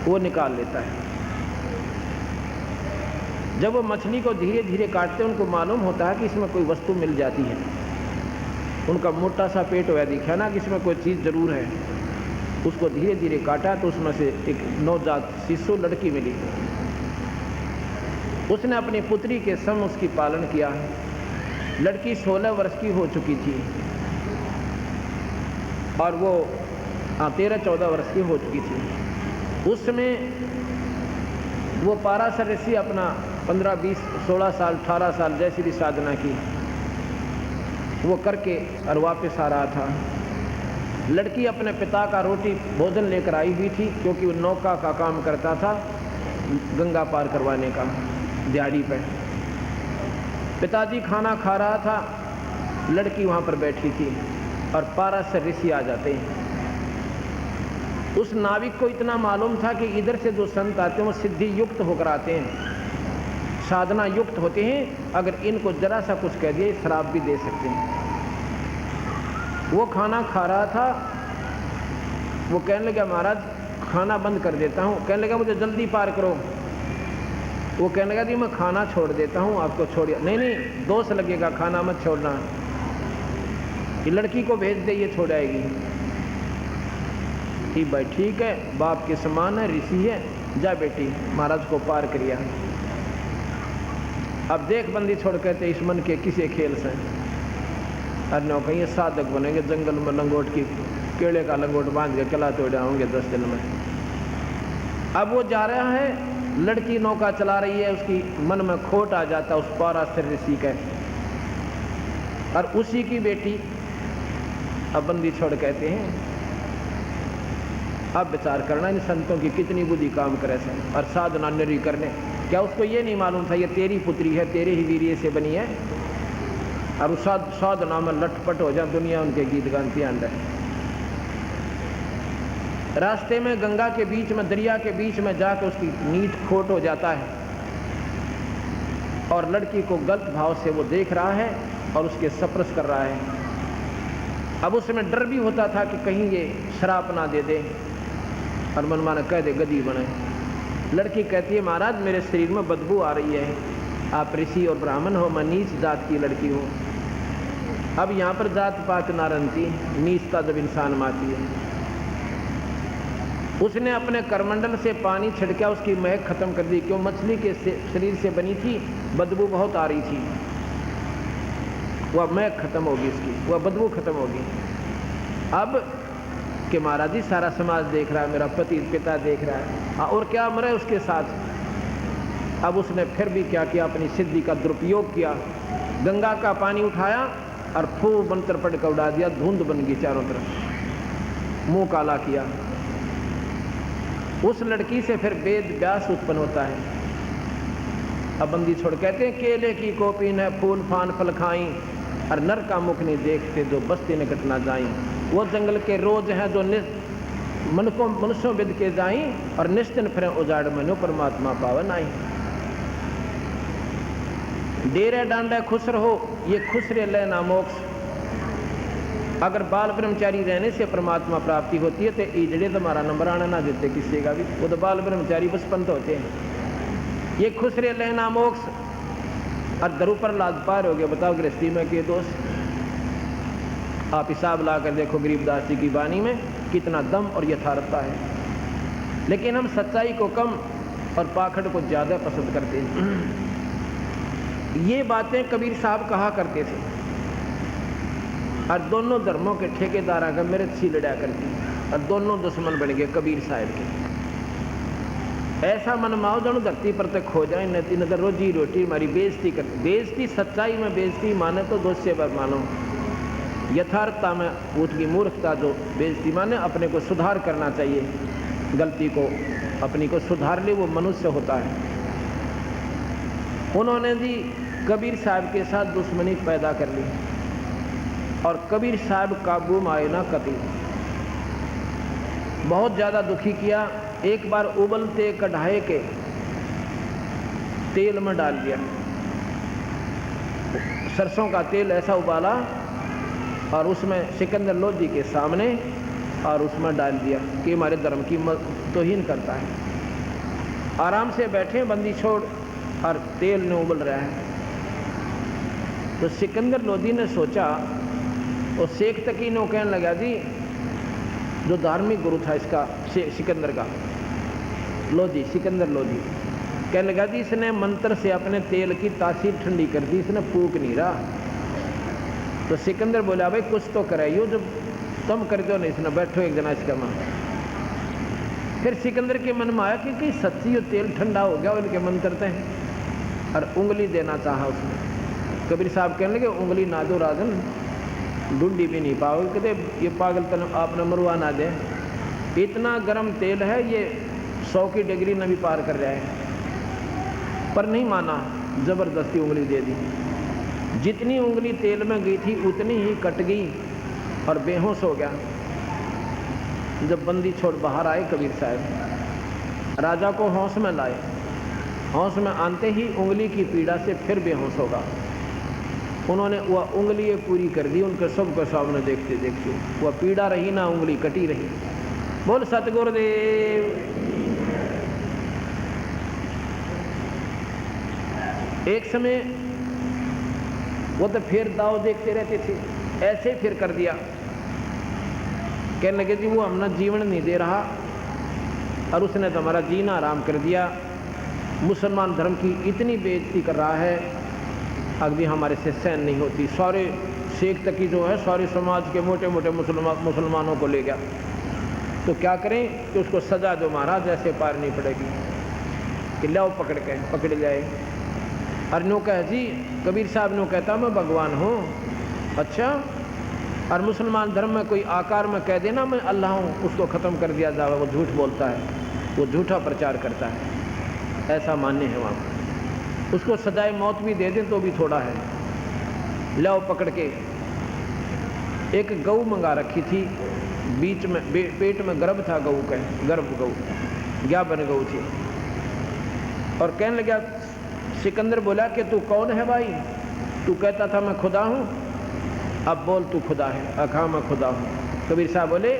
वो निकाल लेता है। जब वो मछली को धीरे धीरे काटते हैं, उनको मालूम होता है कि इसमें कोई वस्तु मिल जाती है। उनका मोटा सा पेट हुआ दिखा ना कि इसमें कोई चीज़ ज़रूर है। उसको धीरे धीरे काटा तो उसमें से एक नवजात शिशु लड़की मिली। उसने अपनी पुत्री के सम उसकी पालन किया। लड़की 16 वर्ष की हो चुकी थी और वो 13-14 वर्ष की हो चुकी थी। उस समय वो पाराशर ऋषि अपना 15, 20, 16 साल, 18 साल जैसी भी साधना की वो करके और वापस आ रहा था। लड़की अपने पिता का रोटी भोजन लेकर आई हुई थी, क्योंकि वो नौका का काम करता था, गंगा पार करवाने का दिहाड़ी पे। पिताजी खाना खा रहा था, लड़की वहाँ पर बैठी थी और पाराशर ऋषि आ जाते हैं। उस नाविक को इतना मालूम था कि इधर से जो संत आते हैं वो सिद्धि युक्त होकर आते हैं, साधना युक्त होते हैं। अगर इनको जरा सा कुछ कह दिए शराब भी दे सकते हैं। वो खाना खा रहा था, वो कहने लगा महाराज खाना बंद कर देता हूँ। कहने लगा मुझे जल्दी पार करो। वो कहने लगा कि मैं खाना छोड़ देता हूँ, आपको छोड़िए। नहीं नहीं, दोष लगेगा, खाना मत छोड़ना, ये लड़की को भेज दे, ये छोड़ आएगी। ठीक भाई, ठीक है, बाप के समान है, ऋषि है, जा बेटी। महाराज को पार करिया। अब देख बंदी छोड़ कहते इस मन के किसी खेल से अरे कहीं साधक बनेंगे, जंगल में लंगोट की केले का लंगोट बांध के कला तोड़ होंगे 10 दिन में। अब वो जा रहा है, लड़की नौका चला रही है, उसकी मन में खोट आ जाता उस पाराशर ऋषि का, और उसी की बेटी। अब बंदी छोड़ कहते हैं अब विचार करना इन संतों की कितनी बुद्धि काम करे से, और साधना निरी करने। क्या उसको ये नहीं मालूम था ये तेरी पुत्री है, तेरे ही वीर्य से बनी है, और उस साधना में लटपट हो जाए, दुनिया उनके गीत गाती अंडे। रास्ते में गंगा के बीच में, दरिया के बीच में जाकर उसकी नीट खोट हो जाता है, और लड़की को गलत भाव से वो देख रहा है और उसके सप्रस कर रहा है। अब उसमें डर भी होता था कि कहीं ये शराप ना दे दे और मनमाना कह दे गदी बने। लड़की कहती है महाराज मेरे शरीर में बदबू आ रही है, आप ऋषि और ब्राह्मण हो, मैं नीच जात की लड़की हूँ। अब यहाँ पर जात पात ना रनती, नीचता जब इंसान माती है। उसने अपने करमंडल से पानी छिड़का, उसकी महक खत्म कर दी। क्यों? मछली के शरीर से बनी थी, बदबू बहुत आ रही थी, वह महक खत्म होगी, इसकी वह बदबू खत्म होगी। अब कि महाराज जी सारा समाज देख रहा है, मेरा पति पिता देख रहा है, और क्या मरे उसके साथ। अब उसने फिर भी क्या किया, अपनी सिद्धि का दुरुपयोग किया। गंगा का पानी उठाया और खूब मंत्र पढ़ कर उड़ा दिया, धुंध बन गई चारों तरफ, मुंह काला किया। उस लड़की से फिर वेद व्यास उत्पन्न होता है। अब बंदी छोड़ कहते हैं केले की कोपी न फूल फान फल खाई, और नर का मुख नहीं देखते जो बस्ती निकट ना जाई। वो जंगल के रोज हैं जो मनुष्यों विद के जाई, और निश्चिन फिर उजाड़ मनो परमात्मा पावन आई। डेरे डांडे खुश रहो, ये खुश रे ले ना मोक्ष। अगर बाल ब्रह्मचारी रहने से परमात्मा प्राप्ति होती है तो ईजड़े तुम्हारा नंबर आना ना देते किसी का भी, वो तो बाल ब्रह्मचारी बस पंत होते हैं। ये खुश रे लेना मोक्ष, और दरु पर लाद पार हो गए। बताओ गृहस्थी में के दोस्त, आप हिसाब ला कर देखो गरीबदास जी की वाणी में कितना दम और यथार्थता है। लेकिन हम सच्चाई को कम और पाखंड को ज़्यादा पसंद करते हैं। ये बातें कबीर साहब कहा करते थे, और दोनों धर्मों के ठेकेदार आकर मेरे सी लड़ा करती, और दोनों दुश्मन बन गए कबीर साहब के। ऐसा मनमाओ दोनों धरती पर तक खो जाए, नती नजर रोजी रोटी हमारी बेइज्जती करती। बेइज्जती सच्चाई में बेइज्जती माने तो दोष से मानो, यथार्थता में उसकी मूर्खता जो बेइज्जती माने। अपने को सुधार करना चाहिए, गलती को अपनी को सुधार ले, वो मनुष्य होता है। उन्होंने जी कबीर साहब के साथ दुश्मनी पैदा कर ली, और कबीर साहब काबू में आए ना कति, बहुत ज़्यादा दुखी किया। एक बार उबलते कढ़ाई के तेल में डाल दिया, सरसों का तेल ऐसा उबाला और उसमें सिकंदर लोधी के सामने और उसमें डाल दिया कि हमारे धर्म की तौहीन करता है। आराम से बैठे बंदी छोड़ और तेल ने उबल रहा है। तो सिकंदर लोधी ने सोचा, और शेख तकी ने कहने लगा जी, जो धार्मिक गुरु था इसका सिकंदर का, लोधी, सिकंदर लोधी, कहने लगा जी इसने मंत्र से अपने तेल की तासीर ठंडी कर दी, इसने फूक नहीं रहा। तो सिकंदर बोला भाई कुछ तो कराइयो, जब तुम कर दो नहीं, इसने बैठो एक जना इसका मां। फिर सिकंदर के मन में आया कि सच्ची ये तेल ठंडा हो गया उनके मंत्र थे, और उंगली देना चाहा उसने। कबीर साहब कहने लगे उंगली ना दो राजन, ढूंढी भी नहीं पाओगे। कहते ये पागल तन आपने मरवा ना दे, इतना गर्म तेल है ये 100 की डिग्री न भी पार कर रहा है। पर नहीं माना, जबरदस्ती उंगली दे दी। जितनी उंगली तेल में गई थी उतनी ही कट गई और बेहोश हो गया। जब बंदी छोड़ बाहर आए कबीर साहब, राजा को होश में लाए। होश में आते ही उंगली की पीड़ा से फिर बेहोश होगा। उन्होंने वह उंगली पूरी कर दी, उनके सबके सामने देखते देखते वह पीड़ा रही ना, उंगली कटी रही। बोल सतगुरुदेव। एक समय वो तो फिर दाव देखते रहते थे, ऐसे फिर कर दिया। कहने लगे जी वो हमने जीवन नहीं दे रहा और उसने तो हमारा जीना आराम कर दिया। मुसलमान धर्म की इतनी बेइज्जती कर रहा है, अभी हमारे से सहन नहीं होती। सारे शेख तकी जो है सारे समाज के मोटे मोटे मुसलमानों को ले गया। तो क्या करें कि उसको सजा दो महाराज, ऐसे पार नहीं पड़ेगी कि लाओ पकड़ जाए। और नो कह जी कबीर साहब नो कहता मैं भगवान हूँ। अच्छा, और मुसलमान धर्म में कोई आकार में कह देना मैं अल्लाह हूँ, उसको ख़त्म कर दिया जाए। वो झूठ बोलता है, वो झूठा प्रचार करता है, ऐसा मान्य है वहाँ। उसको सजाए मौत भी दे दें तो भी थोड़ा है। लाओ पकड़ के। एक गऊ मंगा रखी थी, बीच में पेट में गर्भ था गऊ का, गर्भ गऊ, ज्ञापन गऊ थी। और कहने लगा, सिकंदर बोला कि तू कौन है भाई? तू कहता था मैं खुदा हूँ, अब बोल तू खुदा है। अखा मैं खुदा हूँ। कबीर साहब बोले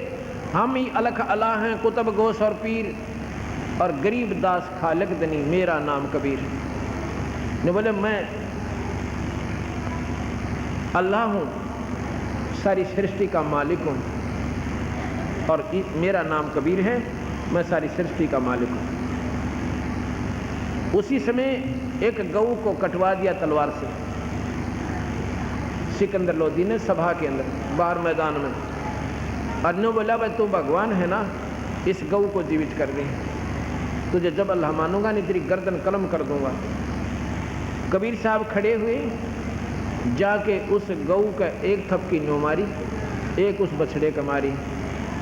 हम ही अलख अला हैं, कुतुब गोस और पीर, और गरीब दास खालिक दनी, मेरा नाम कबीर। ने बोले मैं अल्लाह हूँ, सारी सृष्टि का मालिक हूँ, और मेरा नाम कबीर है, मैं सारी सृष्टि का मालिक हूँ। उसी समय एक गऊ को कटवा दिया तलवार से सिकंदर लोधी ने, सभा के अंदर बाहर मैदान में। अर्नो बोला भाई तू भगवान है ना, इस गऊ को जीवित कर दे, तुझे जब अल्लाह मानूंगा नहीं तेरी गर्दन कलम कर दूंगा। कबीर साहब खड़े हुए, जाके उस गऊ का एक थपकी न्यू मारी, एक उस बछड़े का मारी,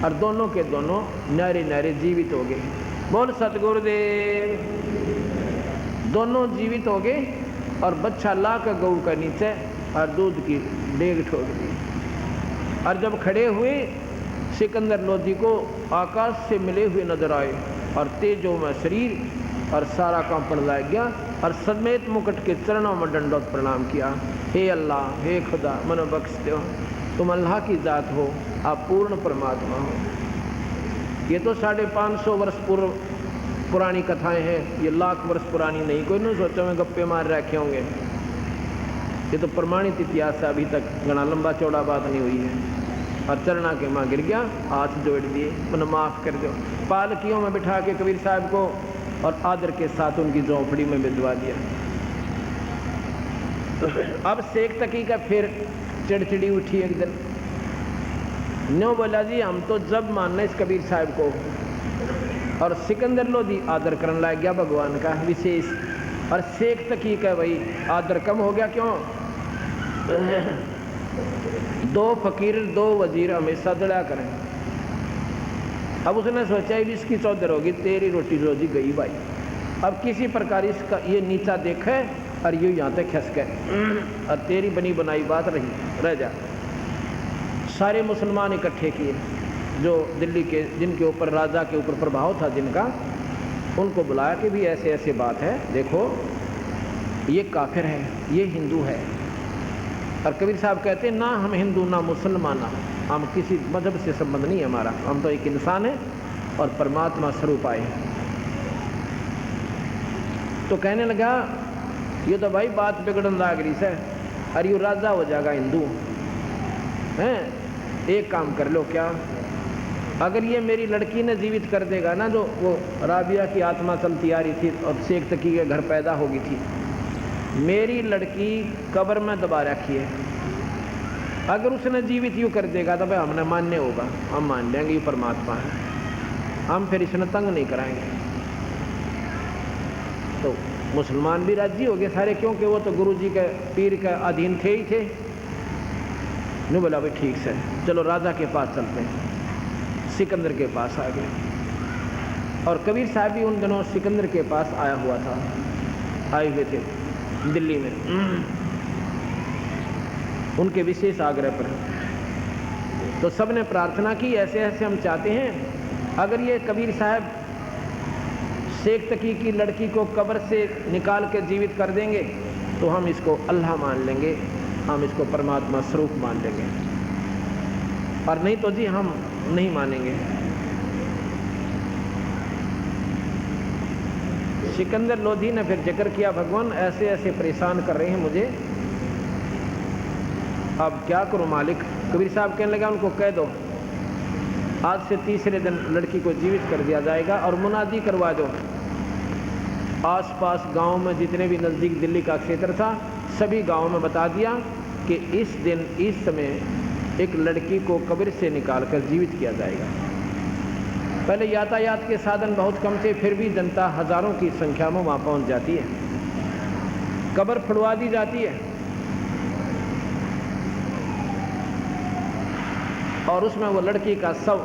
और दोनों के दोनों नारे नारे जीवित हो गए। बोल सतगुरुदेव। दोनों जीवित हो गए और बच्चा ला कर गऊ का नीचे और दूध की डेग ठोक दी। और जब खड़े हुए सिकंदर लोधी को आकाश से मिले हुए नजर आए, और तेजों में शरीर और सारा कांपण लग गया, और समेत मुकुट के चरणों में दंडोत प्रणाम किया। हे अल्लाह, हे खुदा, मनो बख्श दो, तुम अल्लाह की जात हो, आप पूर्ण परमात्मा हो। ये तो 550 वर्ष पूर्व पुरानी कथाएं हैं, ये लाख वर्ष पुरानी नहीं। कोई नहीं सोचा मैं गप्पे मार रखे होंगे, ये तो प्रमाणित इतिहास है, अभी तक घना लंबा चौड़ा बात नहीं हुई है। और चरणा के माँ गिर गया, हाथ जोड़ दिए, मैंने माफ़ कर दो। पालकियों में बिठा के कबीर साहब को और आदर के साथ उनकी झोंपड़ी में भिजवा दिया। अब शेख तकी का फिर चिड़चिड़ी उठी एक दिन। न्यो बोला जी हम तो जब मानना इस कबीर साहब को, और सिकंदर लोधी आदर करने लग गया भगवान का विशेष, और शेख तकी का भाई आदर कम हो गया। क्यों? 2 फकीर 2 वजीर हमेशा दड़ा करें। अब उसने सोचा भी इसकी चौधर होगी, तेरी रोटी रोजी गई भाई। अब किसी प्रकार इसका ये नीचा देखे और ये यहाँ तक खस गए, और तेरी बनी बनाई बात रह जा। सारे मुसलमान इकट्ठे किए जो दिल्ली के, जिनके ऊपर राजा के ऊपर प्रभाव था जिनका, उनको बुलाया कि भी ऐसे ऐसे बात है, देखो ये काफिर है, ये हिंदू है। और कबीर साहब कहते हैं ना हम हिंदू ना मुसलमान, हम किसी मजहब से संबंध नहीं है हमारा, हम तो एक इंसान है और परमात्मा स्वरूप आए हैं। तो कहने लगा ये तो भाई बात बिगड़न लाग रही से, अरे यू राजा हो जाएगा हिंदू हैं। एक काम कर लो, क्या अगर ये मेरी लड़की ने जीवित कर देगा ना, जो वो राबिया की आत्मा चलती आ रही थी और शेख तकी के घर पैदा हो गई थी, मेरी लड़की कब्र में दबा रखी है, अगर उसने जीवित यूँ कर देगा तो भाई हमने मान्य होगा, हम मान लेंगे ये परमात्मा है, हम फिर इसने तंग नहीं कराएंगे। तो मुसलमान भी राजी हो गए सारे, क्योंकि वो तो गुरु जी के पीर के अधीन थे ही थे। नहीं बोला भाई ठीक से चलो राजा के पास चलते हैं। सिकंदर के पास आ गए और कबीर साहब भी उन दिनों सिकंदर के पास आया हुआ था, आए हुए थे दिल्ली में उनके विशेष आग्रह पर। तो सब ने प्रार्थना की ऐसे ऐसे हम चाहते हैं अगर ये कबीर साहब शेख तकी की लड़की को कब्र से निकाल के जीवित कर देंगे तो हम इसको अल्लाह मान लेंगे, हम इसको परमात्मा स्वरूप मान लेंगे, और नहीं तो जी हम नहीं मानेंगे। सिकंदर लोधी ने फिर जिक्र किया, भगवान ऐसे ऐसे परेशान कर रहे हैं मुझे, अब क्या करूं मालिक। कबीर साहब कहने लगा उनको कह दो आज से तीसरे दिन लड़की को जीवित कर दिया जाएगा, और मुनादी करवा दो आसपास गांव में जितने भी नज़दीक दिल्ली का क्षेत्र था सभी गांवों में बता दिया कि इस दिन इस समय एक लड़की को कब्र से निकालकर जीवित किया जाएगा। पहले यातायात के साधन बहुत कम थे, फिर भी जनता हजारों की संख्या में वहाँ पहुँच जाती है, कब्र फुड़वा दी जाती है और उसमें वो लड़की का शव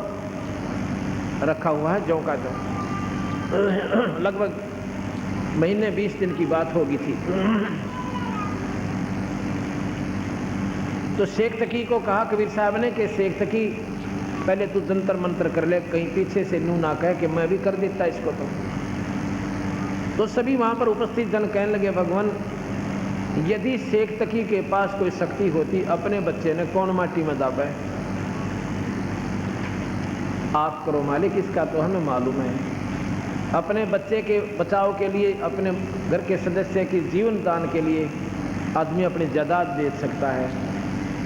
रखा हुआ है, ज्यों का त्यों। लगभग महीने 20 दिन की बात होगी थी। तो शेख तकी को कहा कबीर साहब ने कि शेख तकी पहले तू जंतर मंतर कर ले, कहीं पीछे से नू ना कहे कि मैं भी कर देता इसको। तो सभी वहाँ पर उपस्थित जन कहने लगे भगवान यदि शेख तकी के पास कोई शक्ति होती अपने बच्चे ने कौन माटी में दाबा है, आप करो मालिक, इसका तो हमें मालूम है। अपने बच्चे के बचाव के लिए, अपने घर के सदस्य के जीवन दान के लिए आदमी अपनी जायदाद दे सकता है,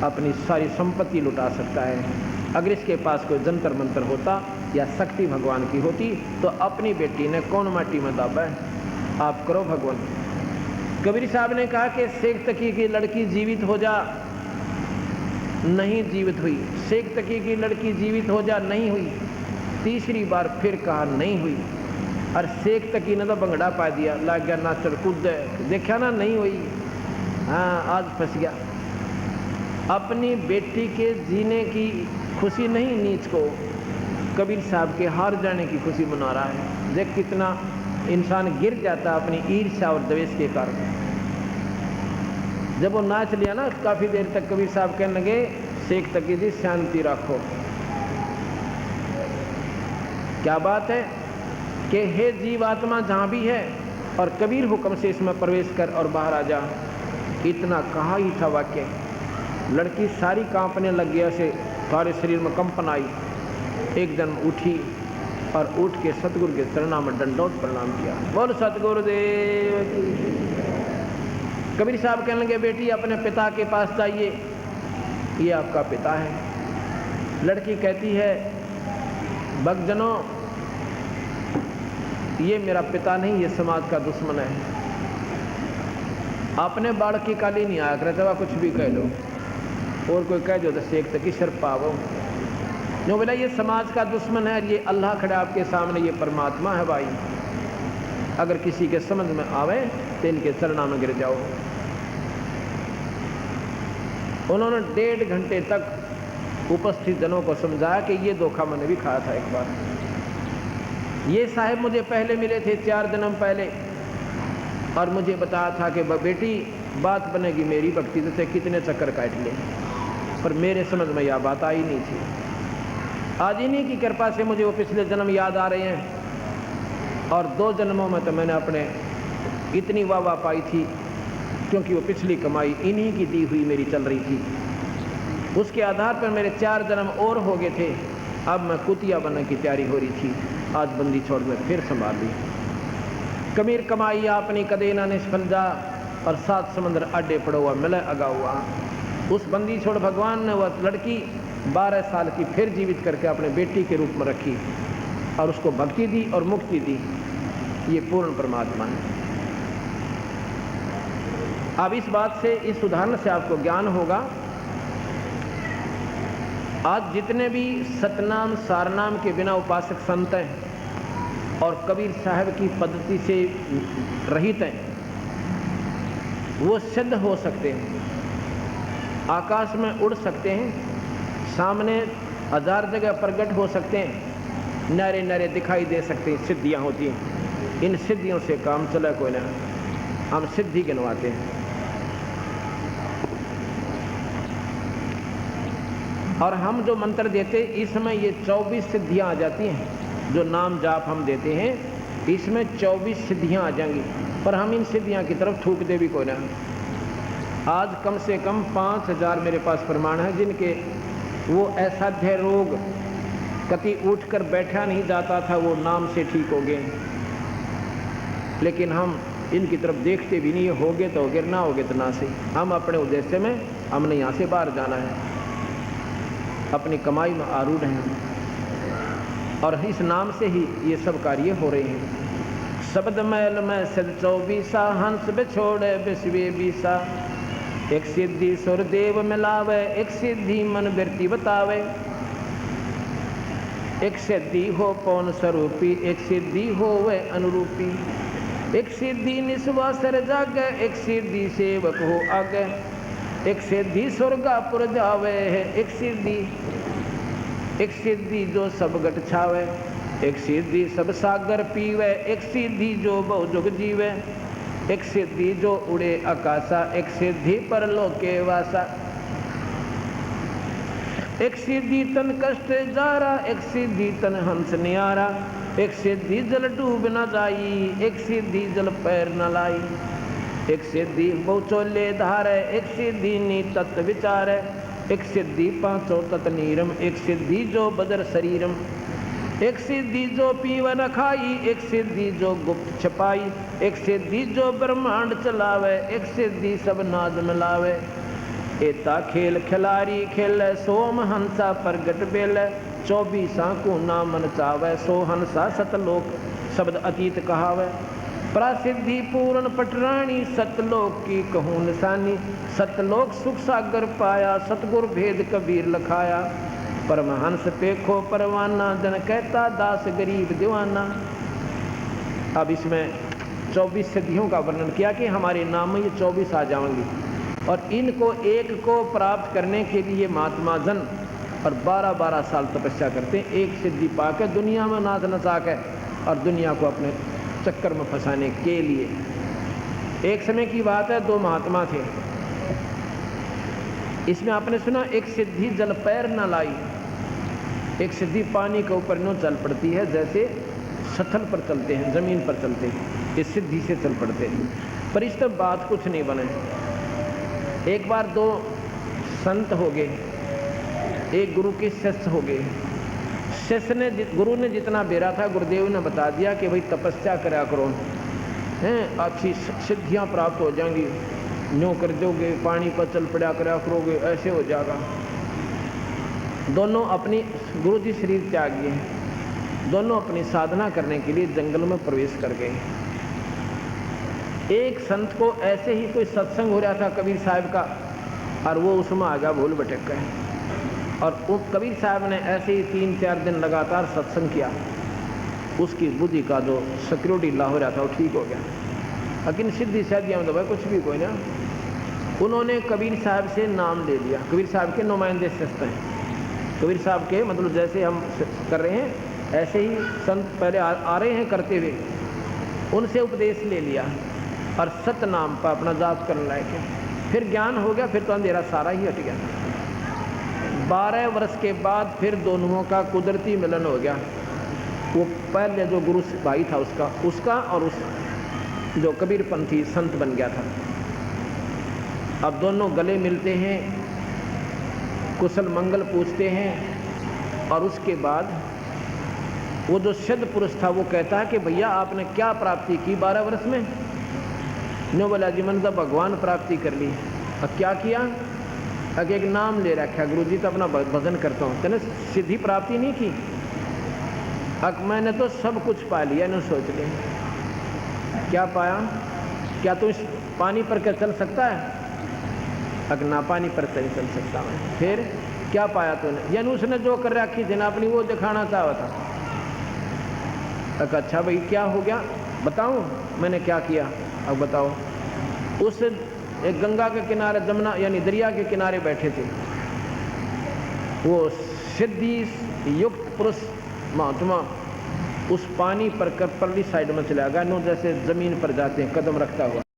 अपनी सारी संपत्ति लुटा सकता है। अगर इसके पास कोई जंतर मंतर होता या शक्ति भगवान की होती तो अपनी बेटी ने कौन माटी में दाबा है, आप करो भगवान। कबीर साहब ने कहा कि शेख तकी की लड़की जीवित हो जा, नहीं जीवित हुई। शेख तकी की लड़की जीवित हो जा, नहीं हुई। तीसरी बार फिर कहा नहीं हुई, और शेख तकी ने तो भंगड़ा पा दिया, लग गया नाचर कूद, देखा ना नहीं हुई, हाँ आज फंस गया। अपनी बेटी के जीने की खुशी नहीं नीच को कबीर साहब के हार जाने की खुशी मना रहा है। देख कितना इंसान गिर जाता अपनी ईर्ष्या और द्वेष के कारण। जब वो नाच लिया ना काफ़ी देर तक कबीर साहब कहने लगे शेख तकी जी शांति रखो। क्या बात है कि हे जीवात्मा जहाँ भी है और कबीर हुक्म से इसमें प्रवेश कर और बाहर आ जा। इतना कहा ही था वाक्य, लड़की सारी कांपने लग गया से सारे शरीर में कंपन आई, एकदम उठी और उठ के सतगुरु के चरणों में दंडोत प्रणाम किया। बोल सतगुरुदेव की। कबीर साहब कहने लगे बेटी अपने पिता के पास जाइए, ये आपका पिता है। लड़की कहती है भक्तजनों ये मेरा पिता नहीं, ये समाज का दुश्मन है। आपने बाढ़ की काली नहीं आया करते हुआ कुछ भी कह लो, और कोई कह दो तो शेख तकी शर पावो। जो बोला ये समाज का दुश्मन है, ये अल्लाह खड़ा आपके सामने, ये परमात्मा है भाई। अगर किसी के समझ में आवे तो इनके चरणों में गिर जाओ। उन्होंने 1.5 घंटे तक उपस्थित जनों को समझाया कि ये धोखा मैंने भी खाया था एक बार। ये साहब मुझे पहले मिले थे 4 जन्म पहले, और मुझे बताया था कि बेटी बात बनेगी मेरी भक्ति से कितने चक्कर काट ले, पर मेरे समझ में यह बात आई नहीं थी। आज इन्हीं की कृपा से मुझे वो पिछले जन्म याद आ रहे हैं, और 2 जन्मों में तो मैंने अपने इतनी वाह पाई थी, क्योंकि वो पिछली कमाई इन्हीं की दी हुई मेरी चल रही थी। उसके आधार पर मेरे 4 जन्म और हो गए थे। अब मैं कुतिया बनने की तैयारी हो रही थी, आज बंदी छोड़ में फिर संभाल ली। कबीर कमाई आपनी कदे ना निष्फल जा, और 7 समंदर आडे पड़ा हुआ मिले अगा हुआ। उस बंदी छोड़ भगवान ने वह लड़की 12 साल की फिर जीवित करके अपने बेटी के रूप में रखी और उसको भक्ति दी और मुक्ति दी। ये पूर्ण परमात्मा है। अब इस बात से, इस उदाहरण से आपको ज्ञान होगा। आज जितने भी सतनाम सारनाम के बिना उपासक संत हैं और कबीर साहब की पद्धति से रहित हैं, वो सिद्ध हो सकते हैं, आकाश में उड़ सकते हैं, सामने 1000 जगह प्रकट हो सकते हैं, नारे नारे दिखाई दे सकते हैं, सिद्धियां होती हैं। इन सिद्धियों से काम चला कोई ना, हम सिद्धि गिनवाते हैं। और हम जो मंत्र देते इसमें ये 24 सिद्धियां आ जाती हैं। जो नाम जाप हम देते हैं इसमें 24 सिद्धियां आ जाएंगी, पर हम इन सिद्धियां की तरफ थूकते भी कोई ना। आज कम से कम 5000 मेरे पास प्रमाण है जिनके वो असाध्य रोग, कति उठकर बैठा नहीं जाता था, वो नाम से ठीक हो गए। लेकिन हम इनकी तरफ देखते भी नहीं, होगे तो होगे, ना होगे तो ना सही। हम अपने उद्देश्य में, हमने यहाँ से बाहर जाना है, अपनी कमाई में आरूढ़ हैं, और इस नाम से ही ये सब कार्य हो रहे हैं। शब्द मैल में सिद्ध 24 हंस बिछोड़े विश्वे बीसा, एक सिद्धि सुर देव मिलावे, एक सिद्धि मन वृत्ति बतावे, एक सिद्धि हो पौन स्वरूपी, एक सिद्धि हो वह अनुरूपी, एक सिद्धि निस्वासर जागे, एक सिद्धि सेवक हो आगे, एक सिद्धि स्वर्गापुर जावे है, एक सिद्धि जो सब गट छावे, एक सिद्धि सब सागर पीवे, एक सिद्धि जो बहु जुग जीवे, एक सिद्धि जो उड़े आकाशा, एक सिद्धि परलोके वासा, एक सिद्धि तन कष्ट जारा, एक सिद्धि तन हंस नियारा, एक सिद्धि जल डूब न जाई, एक सिद्धि जल पैर न लाई, एक सिद्धि बहुचोले धारे, एक सिद्धि नी तत्व विचारे, एक सिद्धि पांचों तत् नीरम, एक सिद्धि जो बदर शरीरम, एक सिद्धि जो पीव न खाई, एक सिद्धि जो गुप्त छपाई, एक सिद्धि जो ब्रह्मांड चलावे, एक सिद्धि सब नाद मिलावे, एता खेल खिलारी खेल, सोम हंसा प्रगट बेल, 24 को ना मन चावे, सो हंसा सतलोक शब्द अतीत कहावे, प्रसिद्धि पूर्ण पटरानी, सतलोक की कहूँ निशानी, सतलोक सुख सागर पाया, सतगुर भेद कबीर लखाया, परमहंस पेखो परवाना, जन कहता दास गरीब दीवाना। अब इसमें 24 सिद्धियों का वर्णन किया कि हमारे नाम में ये 24 आ जाएंगी, और इनको एक को प्राप्त करने के लिए महात्मा जन और 12-12 साल तपस्या करते हैं, एक सिद्धि पाकर दुनिया में नाच नचा के, और दुनिया को अपने चक्कर में फंसाने के लिए। एक समय की बात है, 2 महात्मा थे। इसमें आपने सुना एक सिद्धि जल पैर न लाई, एक सिद्धि पानी के ऊपर नो चल पड़ती है, जैसे सथल पर चलते हैं, जमीन पर चलते हैं, इस सिद्धि से चल पड़ते हैं। पर इस तरह बात कुछ नहीं बने। एक बार 2 संत हो गए, एक गुरु के शिष्य हो गए। शिष्य ने, गुरु ने जितना बेरा था, गुरुदेव ने बता दिया कि भाई तपस्या करा करो, हैं अच्छी सिद्धियां प्राप्त हो जाएंगी, न्यों कर दोगे, पानी पर चल पड़ा करा करोगे, ऐसे हो जाएगा। दोनों अपनी, गुरु जी शरीर त्याग गए, दोनों अपनी साधना करने के लिए जंगल में प्रवेश कर गए। एक संत को ऐसे ही कोई सत्संग हो रहा था कबीर साहब का, और वो उसमें आ गया, भूल भटक गए, और कबीर साहब ने ऐसे ही 3-4 दिन लगातार सत्संग किया। उसकी बुद्धि का जो सिक्योरिटी ला हो रहा था वो ठीक हो गया, लेकिन सिद्धि शादियाँ में तो भाई कुछ भी कोई ना। उन्होंने कबीर साहब से नाम ले लिया। कबीर साहब के नुमाइंदे शिष्य हैं, कबीर साहब के, मतलब जैसे हम कर रहे हैं ऐसे ही संत पहले आ रहे हैं करते हुए, उनसे उपदेश ले लिया और सत नाम पर अपना जाप करने लायक है। फिर ज्ञान हो गया, फिर तो अंधेरा सारा ही हट गया। 12 वर्ष के बाद फिर दोनों का कुदरती मिलन हो गया। वो पहले जो गुरु भाई था उसका और उस जो कबीरपंथी संत बन गया था। अब दोनों गले मिलते हैं, कुशल मंगल पूछते हैं, और उसके बाद वो जो सिद्ध पुरुष था वो कहता है कि भैया आपने क्या प्राप्ति की 12 वर्ष में? नो बोला जी मैंने तो भगवान प्राप्ति कर ली। अब क्या किया? अगर एक नाम ले रखा, गुरु जी तो अपना भजन करता हूँ, तेने सिद्धि प्राप्ति नहीं की। अब मैंने तो सब कुछ पा लिया। न सोच ले क्या पाया? क्या तू इस पानी पर क्या चल सकता है? अगर ना पानी पर चल सकता मैं। फिर क्या पाया तूने? यानी उसने जो कर रखी थी ना अपनी वो दिखाना चाहा था। अच्छा भाई क्या हो गया बताऊं मैंने क्या किया? अब बताओ। उस एक गंगा के किनारे, जमुना यानी दरिया के किनारे बैठे थे वो सिद्धि युक्त पुरुष महात्मा। उस पानी पर परली साइड में चला गया, नो जैसे जमीन पर जाते हैं कदम रखता हुआ।